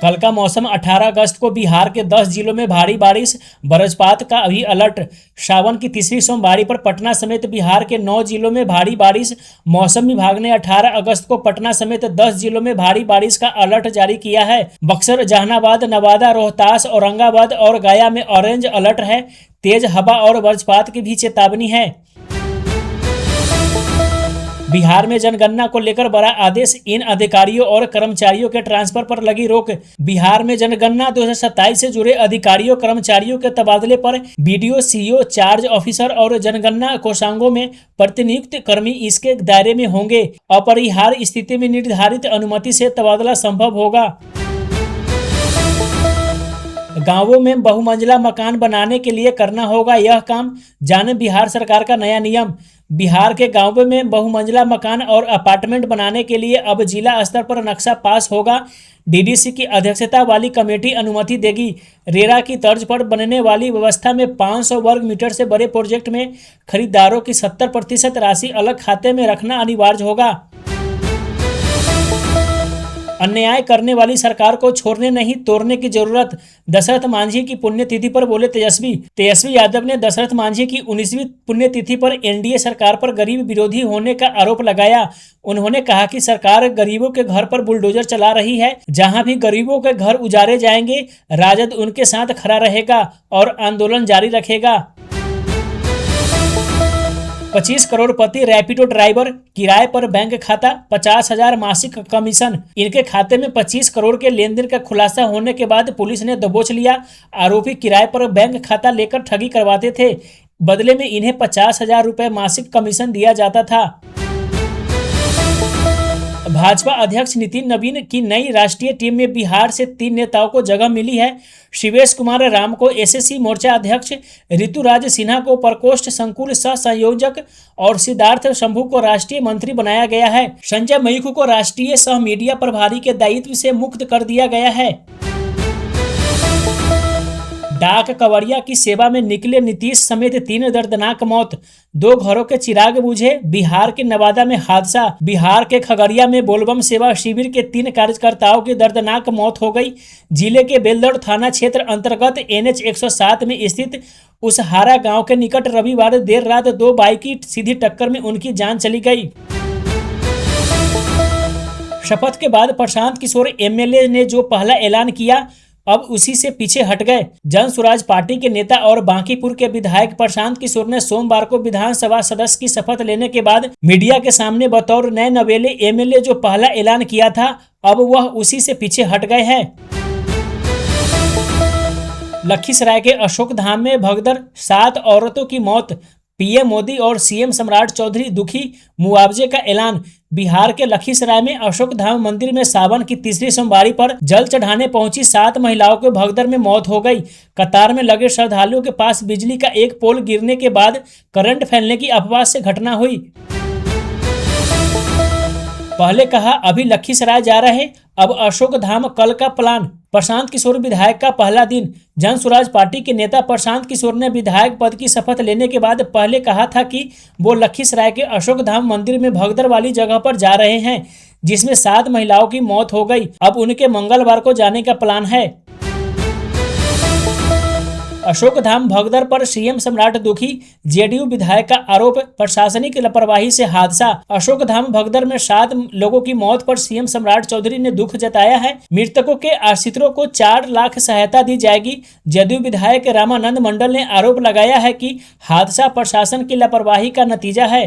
कल का मौसम 18 अगस्त को बिहार के 10 जिलों में भारी बारिश, वज्रपात का अभी अलर्ट। सावन की तीसरी सोमवारी पर पटना समेत बिहार के 9 जिलों में भारी बारिश। मौसम विभाग ने 18 अगस्त को पटना समेत 10 जिलों में भारी बारिश का अलर्ट जारी किया है। बक्सर, जहानाबाद, नवादा, रोहतास, औरंगाबाद और गया में ऑरेंज अलर्ट है। तेज हवा और वज्रपात की भी चेतावनी है। बिहार में जनगणना को लेकर बड़ा आदेश, इन अधिकारियों और कर्मचारियों के ट्रांसफर पर लगी रोक। बिहार में जनगणना 2027 से जुड़े अधिकारियों कर्मचारियों के तबादले पर बीडीओ, सीईओ, चार्ज ऑफिसर और जनगणना कोषांगों में प्रतिनियुक्त कर्मी इसके दायरे में होंगे। अपरिहार्य स्थिति में निर्धारित अनुमति से तबादला संभव होगा। गांवों में बहुमंजिला मकान बनाने के लिए करना होगा यह काम, जाने बिहार सरकार का नया नियम। बिहार के गांवों में बहुमंजिला मकान और अपार्टमेंट बनाने के लिए अब जिला स्तर पर नक्शा पास होगा। डीडीसी की अध्यक्षता वाली कमेटी अनुमति देगी। रेरा की तर्ज पर बनने वाली व्यवस्था में 500 वर्ग मीटर से बड़े प्रोजेक्ट में खरीदारों की 70% राशि अलग खाते में रखना अनिवार्य होगा। अन्याय करने वाली सरकार को छोड़ने नहीं, तोड़ने की जरूरत। दशरथ मांझी की पुण्यतिथि पर बोले तेजस्वी यादव ने दशरथ मांझी की 19वीं पुण्यतिथि पर एनडीए सरकार पर गरीब विरोधी होने का आरोप लगाया। उन्होंने कहा कि सरकार गरीबों के घर पर बुलडोजर चला रही है। जहां भी गरीबों के घर उजारे जाएंगे, राजद उनके साथ खड़ा रहेगा और आंदोलन जारी रखेगा। 25 करोड़पति रैपिडो ड्राइवर, किराए पर बैंक खाता, 50,000 मासिक कमीशन। इनके खाते में 25 करोड़ के लेन देन का खुलासा होने के बाद पुलिस ने दबोच लिया। आरोपी किराए पर बैंक खाता लेकर ठगी करवाते थे। बदले में इन्हें 50,000 रुपए मासिक कमीशन दिया जाता था। भाजपा अध्यक्ष नितिन नवीन की नई राष्ट्रीय टीम में बिहार से 3 नेताओं को जगह मिली है। शिवेश कुमार राम को एसएससी मोर्चा अध्यक्ष, ऋतुराज सिन्हा को प्रकोष्ठ संकुल सह संयोजक और सिद्धार्थ शंभू को राष्ट्रीय मंत्री बनाया गया है। संजय मयूख को राष्ट्रीय सह मीडिया प्रभारी के दायित्व से मुक्त कर दिया गया है। डाक कवरिया की सेवा में निकले नीतीश समेत 3 दर्दनाक मौत। 2 घरों के चिराग बुझे। बिहार के नवादा में हादसा। बिहार के खगड़िया में बोलबम सेवा शिविर के 3 कार्यकर्ताओं की दर्दनाक मौत हो गई। जिले के बेलदौर थाना क्षेत्र अंतर्गत NH 107 में स्थित उसहारा गांव के निकट रविवार देर रात 2 बाइक की सीधी टक्कर में उनकी जान चली गई। शपथ के बाद प्रशांत किशोर एमएलए ने जो पहला ऐलान किया, अब उसी से पीछे हट गए। जन स्वराज पार्टी के नेता और बांकीपुर के विधायक प्रशांत किशोर ने सोमवार को विधानसभा सदस्य की शपथ लेने के बाद मीडिया के सामने बतौर नए नवेले एमएलए जो पहला ऐलान किया था, अब वह उसी से पीछे हट गए हैं। लखीसराय के अशोक धाम में भगदड़, 7 औरतों की मौत। पीएम मोदी और सीएम सम्राट चौधरी दुखी, मुआवजे का ऐलान। बिहार के लखीसराय में अशोक धाम मंदिर में सावन की तीसरी सोमवारी पर जल चढ़ाने पहुंची 7 महिलाओं के भगदड़ में मौत हो गई। कतार में लगे श्रद्धालुओं के पास बिजली का एक पोल गिरने के बाद करंट फैलने की अफवाह से घटना हुई। पहले कहा अभी लखीसराय जा रहे, अब अशोक धाम कल का प्लान। प्रशांत किशोर विधायक का पहला दिन। जन स्वराज पार्टी के नेता प्रशांत किशोर ने विधायक पद की शपथ लेने के बाद पहले कहा था कि वो लखीसराय के अशोक धाम मंदिर में भगदड़ वाली जगह पर जा रहे हैं, जिसमें 7 महिलाओं की मौत हो गई। अब उनके मंगलवार को जाने का प्लान है। अशोक धाम भगदड़ पर सीएम सम्राट दुखी, जेडीयू विधायक का आरोप, प्रशासनिक लापरवाही से हादसा। अशोक धाम भगदड़ में 7 लोगों की मौत पर सीएम सम्राट चौधरी ने दुख जताया है। मृतकों के आश्रितों को 4 लाख सहायता दी जाएगी। जदयू विधायक रामानंद मंडल ने आरोप लगाया है कि हादसा प्रशासन की लापरवाही का नतीजा है।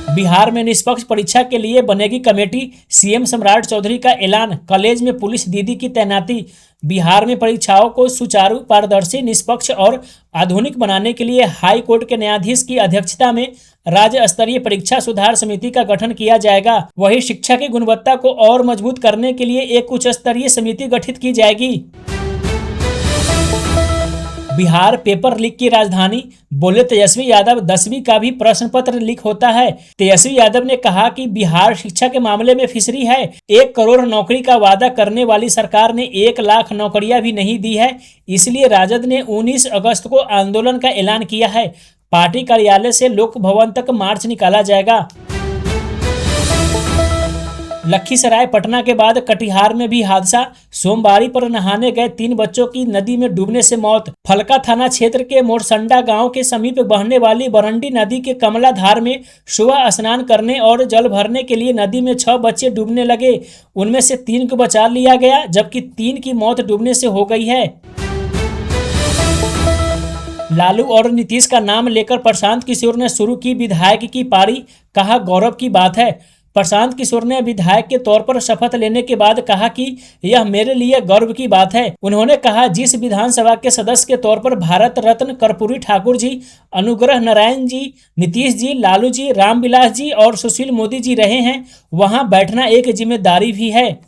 बिहार में निष्पक्ष परीक्षा के लिए बनेगी कमेटी, सीएम सम्राट चौधरी का ऐलान। कॉलेज में पुलिस दीदी की तैनाती। बिहार में परीक्षाओं को सुचारू, पारदर्शी, निष्पक्ष और आधुनिक बनाने के लिए हाई कोर्ट के न्यायाधीश की अध्यक्षता में राज्य स्तरीय परीक्षा सुधार समिति का गठन किया जाएगा। वहीं शिक्षा की गुणवत्ता को और मजबूत करने के लिए एक उच्च स्तरीय समिति गठित की जाएगी। बिहार पेपर लीक की राजधानी, बोले तेजस्वी यादव। 10वीं का भी प्रश्न पत्र लीक होता है। तेजस्वी यादव ने कहा कि बिहार शिक्षा के मामले में फिसरी है। 1 करोड़ नौकरी का वादा करने वाली सरकार ने 1 लाख नौकरियां भी नहीं दी है। इसलिए राजद ने 19 अगस्त को आंदोलन का ऐलान किया है। पार्टी कार्यालय से लोक भवन तक मार्च निकाला जाएगा। लखीसराय पटना के बाद कटिहार में भी हादसा। सोमवारी पर नहाने गए 3 बच्चों की नदी में डूबने से मौत। फलका थाना क्षेत्र के मोरसंडा गांव के समीप बहने वाली बरंडी नदी के कमला धार में सुबह स्नान करने और जल भरने के लिए नदी में 6 बच्चे डूबने लगे। उनमें से 3 को बचा लिया गया, जबकि 3 की मौत डूबने से हो गई है। लालू और नीतीश का नाम लेकर प्रशांत किशोर ने शुरू की विधायक की पारी, कहा गौरव की बात है। प्रशांत किशोर ने विधायक के तौर पर शपथ लेने के बाद कहा कि यह मेरे लिए गर्व की बात है। उन्होंने कहा, जिस विधानसभा के सदस्य के तौर पर भारत रत्न कर्पूरी ठाकुर जी, अनुग्रह नारायण जी, नीतीश जी, लालू जी, रामविलास जी और सुशील मोदी जी रहे हैं, वहां बैठना एक जिम्मेदारी भी है।